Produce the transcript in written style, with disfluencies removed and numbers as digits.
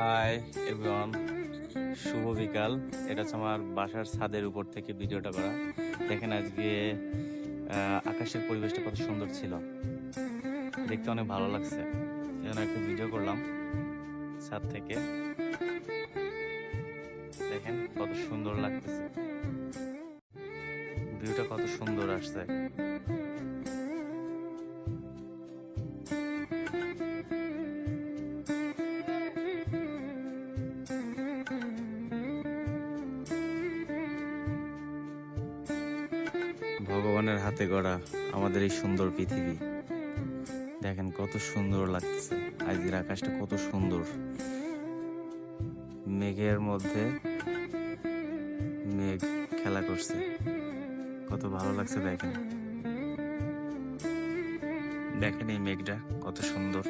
Hi everyone, শুভ বিকাল। এটা হচ্ছে আমার বাসার ছাদের উপর থেকে ভিডিওটা করা। দেখেন আজকে আকাশের পরিবেশটা কত সুন্দর ছিল, দেখতে অনেক ভালো লাগছে। সেজন্য একটা ভিডিও করলাম ছাদ থেকে। দেখেন কত সুন্দর লাগতেছে, ভিউটা কত সুন্দর আসছে। ভগবানের হাতে গড়া আমাদের এই সুন্দর পৃথিবী, দেখেন কত সুন্দর লাগতেছে। আজকের আকাশটা কত সুন্দর, মেঘের মধ্যে মেঘ খেলা করছে, কত ভালো লাগছে। দেখেন দেখেন এই মেঘটা কত সুন্দর।